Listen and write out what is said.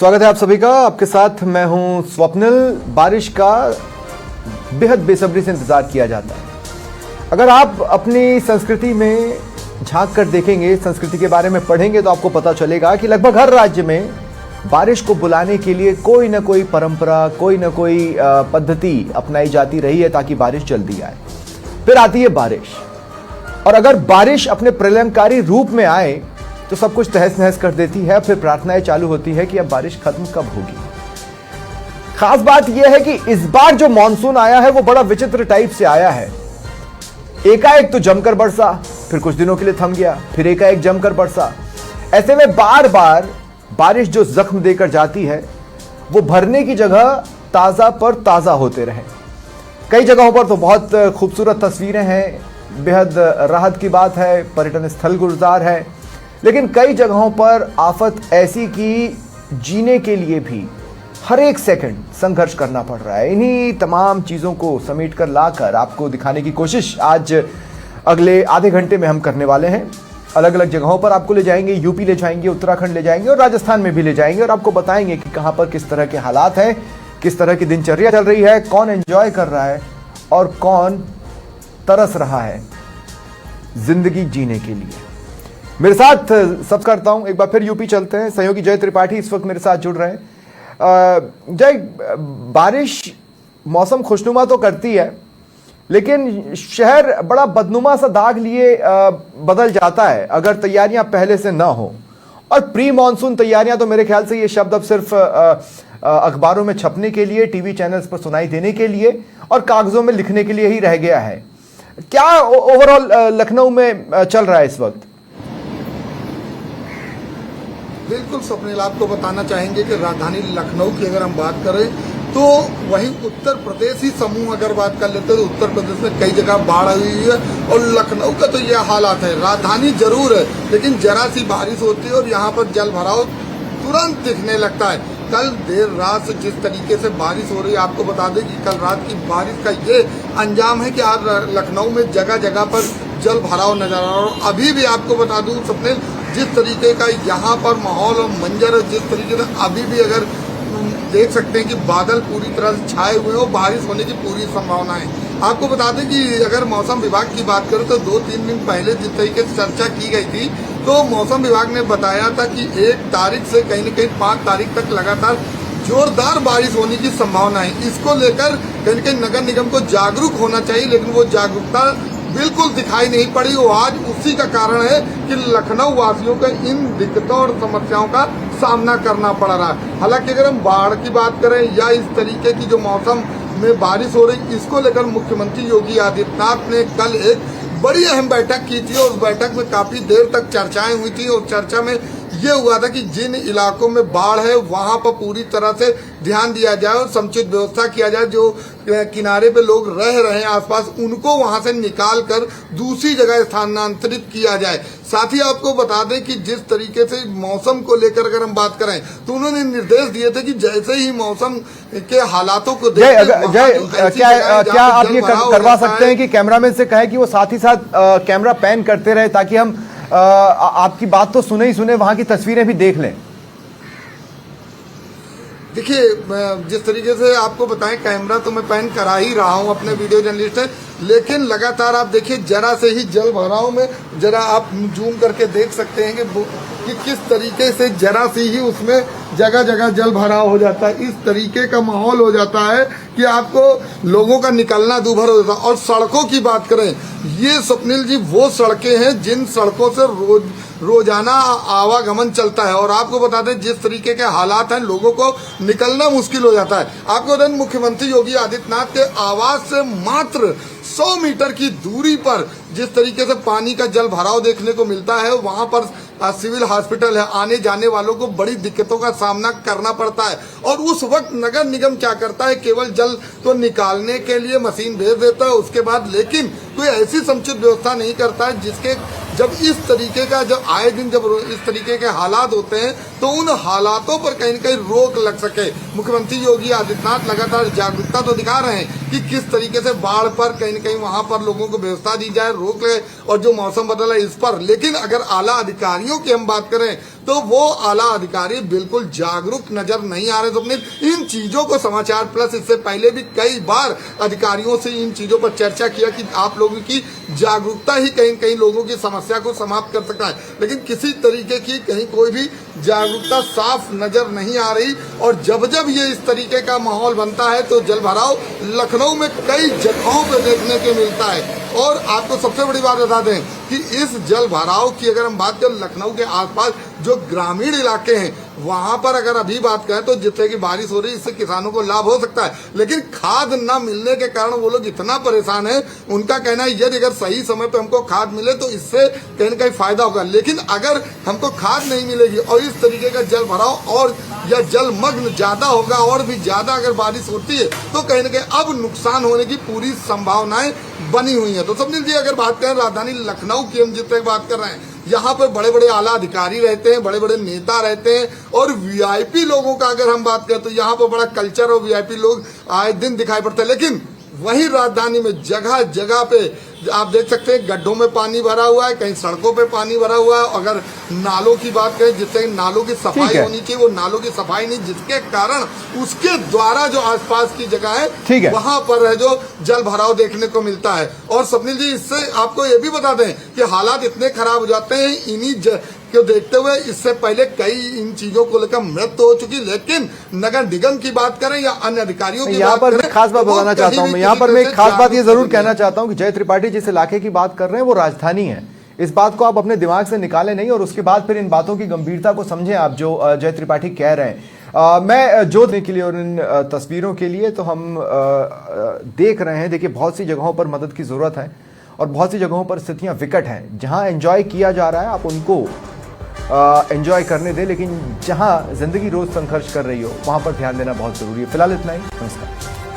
स्वागत है आप सभी का। आपके साथ मैं हूं स्वप्निल। बारिश का बेहद बेसब्री से इंतजार किया जाता है। अगर आप अपनी संस्कृति में झांक कर देखेंगे, संस्कृति के बारे में पढ़ेंगे, तो आपको पता चलेगा कि लगभग हर राज्य में बारिश को बुलाने के लिए कोई ना कोई परंपरा, कोई ना कोई पद्धति अपनाई जाती रही है ताकि बारिश जल्दी आए। फिर आती है बारिश, और अगर बारिश अपने प्रलयंकारी रूप में आए तो सब कुछ तहस नहस कर देती है। फिर प्रार्थनाएं चालू होती है कि अब बारिश खत्म कब होगी। खास बात यह है कि इस बार जो मानसून आया है वो बड़ा विचित्र टाइप से आया है। एकाएक तो जमकर बरसा, फिर कुछ दिनों के लिए थम गया, फिर एकाएक जमकर बरसा। ऐसे में बार बार बारिश जो जख्म देकर जाती है वो भरने की जगह ताजा पर ताजा होते रहे। कई जगहों पर तो बहुत खूबसूरत तस्वीरें हैं, बेहद राहत की बात है, पर्यटन स्थल गुलजार है। लेकिन कई जगहों पर आफत ऐसी कि जीने के लिए भी हर एक सेकंड संघर्ष करना पड़ रहा है। इन्हीं तमाम चीज़ों को समेट कर लाकर आपको दिखाने की कोशिश आज अगले आधे घंटे में हम करने वाले हैं। अलग अलग जगहों पर आपको ले जाएंगे, यूपी ले जाएंगे, उत्तराखंड ले जाएंगे और राजस्थान में भी ले जाएंगे, और आपको बताएंगे कि कहाँ पर किस तरह के हालात हैं, किस तरह की दिनचर्या चल रही है, कौन एंजॉय कर रहा है और कौन तरस रहा है जिंदगी जीने के लिए। मेरे साथ सब करता हूं, एक बार फिर यूपी चलते हैं। सहयोगी जय त्रिपाठी इस वक्त मेरे साथ जुड़ रहे हैं। जय, बारिश मौसम खुशनुमा तो करती है, लेकिन शहर बड़ा बदनुमा सा दाग लिए बदल जाता है अगर तैयारियां पहले से ना हो। और प्री मानसून तैयारियां तो मेरे ख्याल से ये शब्द अब सिर्फ अखबारों में छपने के लिए, टीवी चैनल्स पर सुनाई देने के लिए और कागजों में लिखने के लिए ही रह गया है। क्या ओवरऑल लखनऊ में चल रहा है इस वक्त? बिल्कुल स्वप्निल, आपको बताना चाहेंगे कि राजधानी लखनऊ की अगर हम बात करें तो वहीं उत्तर प्रदेश ही समूह अगर बात कर लेते हैं तो उत्तर प्रदेश में कई जगह बाढ़ आई हुई है और लखनऊ का तो यह हालात है। राजधानी जरूर है लेकिन जरा सी बारिश होती है और यहाँ पर जल भराव तुरंत दिखने लगता है। कल देर रात से जिस तरीके से बारिश हो रही है, आपको बता दें कि कल रात की बारिश का ये अंजाम है कि आज लखनऊ में जगह जगह पर जल भराव नजर आ रहा है। और अभी भी आपको बता दूं स्वप्निल, जिस तरीके का यहाँ पर माहौल और मंजर है, जिस तरीके से अभी भी अगर देख सकते हैं कि बादल पूरी तरह से छाए हुए हैं और बारिश होने की पूरी संभावना है। आपको बता दें कि अगर मौसम विभाग की बात करें तो 2-3 दिन पहले जिस तरीके से चर्चा की गई थी तो मौसम विभाग ने बताया था कि 1 तारीख से कहीं न कहीं 5 तारीख तक लगातार जोरदार बारिश होने की संभावना है। इसको लेकर कहीं न कहीं नगर निगम को जागरूक होना चाहिए, लेकिन वो जागरूकता बिल्कुल दिखाई नहीं पड़ी। वो आज उसी का कारण है कि लखनऊ वासियों को इन दिक्कतों और समस्याओं का सामना करना पड़ रहा है। हालांकि अगर हम बाढ़ की बात करें या इस तरीके की जो मौसम में बारिश हो रही, इसको लेकर मुख्यमंत्री योगी आदित्यनाथ ने कल एक बड़ी अहम बैठक की थी और उस बैठक में काफी देर तक चर्चाएं हुई थी। और चर्चा में ये हुआ था कि जिन इलाकों में बाढ़ है वहां पर पूरी तरह से ध्यान दिया जाए और समुचित व्यवस्था किया जाए। जो किनारे पे लोग रह रहे हैं आसपास, उनको वहां से निकाल कर दूसरी जगह स्थानांतरित किया जाए। साथ ही आपको बता दें कि जिस तरीके से मौसम को लेकर अगर हम बात करें तो उन्होंने निर्देश दिए थे कि जैसे ही मौसम के हालातों को क्या आप ये करवा सकते हैं कि कैमरामैन से कहें कि वो साथ ही साथ कैमरा पैन करते रहे ताकि हम आपकी बात तो सुने ही सुने, वहां की तस्वीरें भी देख लें। देखिए, जिस तरीके से आपको बताएं, कैमरा तो मैं पैन करा ही रहा हूं, अपने वीडियो जर्नलिस्ट है, लेकिन लगातार आप देखिए जरा से ही जल भराव में जरा आप जूम करके देख सकते हैं कि किस तरीके से जरा सी ही उसमें जगह जगह जल भराव हो जाता है। इस तरीके का माहौल हो जाता है कि आपको लोगों का निकलना दूभर हो जाता है। और सड़कों की बात करें, ये स्वप्निल जी वो सड़कें हैं जिन सड़कों से रोजाना आवागमन चलता है। और आपको बता दें जिस तरीके के हालात हैं, लोगों को निकलना मुश्किल हो जाता है। आपको बता दें मुख्यमंत्री योगी आदित्यनाथ के आवास से मात्र 100 मीटर की दूरी पर जिस तरीके से पानी का जल भराव देखने को मिलता है, वहां पर सिविल हॉस्पिटल है, आने जाने वालों को बड़ी दिक्कतों का सामना करना पड़ता है। और उस वक्त नगर निगम क्या करता है, केवल जल तो निकालने के लिए मशीन भेज देता है, उसके बाद लेकिन कोई ऐसी समुचित व्यवस्था नहीं करता है जिसके जब इस तरीके का जब आए दिन जब इस तरीके के हालात होते हैं तो उन हालातों पर कहीं न कहीं रोक लग सके। मुख्यमंत्री योगी आदित्यनाथ लगातार जागरूकता तो दिखा रहे हैं कि किस तरीके से बाढ़ पर कहीं न कहीं वहां पर लोगों को व्यवस्था दी जाए, रोक ले, और जो मौसम बदल है इस पर। लेकिन अगर आला अधिकारियों की हम बात करें तो वो आला अधिकारी बिल्कुल जागरूक नजर नहीं आ रहे। स्वप्निल, इन चीजों को समाचार प्लस इससे पहले भी कई बार अधिकारियों से इन चीजों पर चर्चा किया कि आप लोगों की जागरूकता ही कहीं कहीं लोगों की समस्या को समाप्त कर सकता है, लेकिन किसी तरीके की कहीं कोई भी जागरूकता साफ नजर नहीं आ रही। और जब जब ये इस तरीके का माहौल बनता है तो जल भराव लखनऊ में कई जगहों पर देखने को मिलता है। और आपको सबसे बड़ी बात बता दें कि इस जल भराव की अगर हम बात करें, लखनऊ के आसपास जो ग्रामीण इलाके हैं वहां पर अगर अभी बात करें तो जितने की बारिश हो रही है इससे किसानों को लाभ हो सकता है, लेकिन खाद न मिलने के कारण वो लोग इतना परेशान है। उनका कहना है यदि अगर सही समय पे हमको खाद मिले तो इससे कहीं न कहीं फायदा होगा, लेकिन अगर हमको खाद नहीं मिलेगी और इस तरीके का जल भराव और या जलमग्न ज्यादा होगा और भी ज्यादा अगर बारिश होती है तो कहीं न कहीं अब नुकसान होने की पूरी संभावनाएं बनी हुई है। तो स्वप्निल जी, अगर बात करें राजधानी लखनऊ की, हम जितने बात कर रहे हैं, यहाँ पर बड़े बड़े आला अधिकारी रहते हैं, बड़े बड़े नेता रहते हैं और वीआईपी लोगों का अगर हम बात करें तो यहाँ पर बड़ा कल्चर और वीआईपी लोग आए दिन दिखाई पड़ते हैं। लेकिन वहीं राजधानी में जगह जगह पे आप देख सकते हैं गड्ढों में पानी भरा हुआ है, कहीं सड़कों पे पानी भरा हुआ है। अगर नालों की बात करें, जिससे नालों की सफाई होनी चाहिए वो नालों की सफाई नहीं, जिसके कारण उसके द्वारा जो आसपास की जगह है वहां पर है जो जल भराव देखने को मिलता है। और स्वप्निल जी, इससे आपको ये भी बता दें कि हालात इतने खराब हो जाते हैं इन्हीं को देखते हुए। इससे पहले कई इन चीजों को लेकर मृत्यु हो चुकी, लेकिन नगर निगम की बात करें या अन्य अधिकारियों की यहाँ पर खास बात बताना चाहता हूँ, मैं यहाँ पर मैं एक खास बात ये जरूर कहना चाहता हूँ कि जय त्रिपाठी जिस इलाके की बात कर रहे हैं वो राजधानी है। इस बात को आप अपने दिमाग से निकालें नहीं और उसके बाद फिर इन बातों की गंभीरता को समझें आप जो जय त्रिपाठी कह रहे हैं। मैं जो देखने के लिए और इन तस्वीरों के लिए तो हम देख रहे हैं, देखिए बहुत सी जगहों पर मदद की जरूरत है और बहुत सी जगहों पर स्थितियां विकट हैं। जहां एंजॉय किया जा रहा है आप उनको एंजॉय करने दें, लेकिन जहां जिंदगी रोज संघर्ष कर रही हो वहां पर ध्यान देना बहुत जरूरी है। फिलहाल इतना ही, नमस्कार।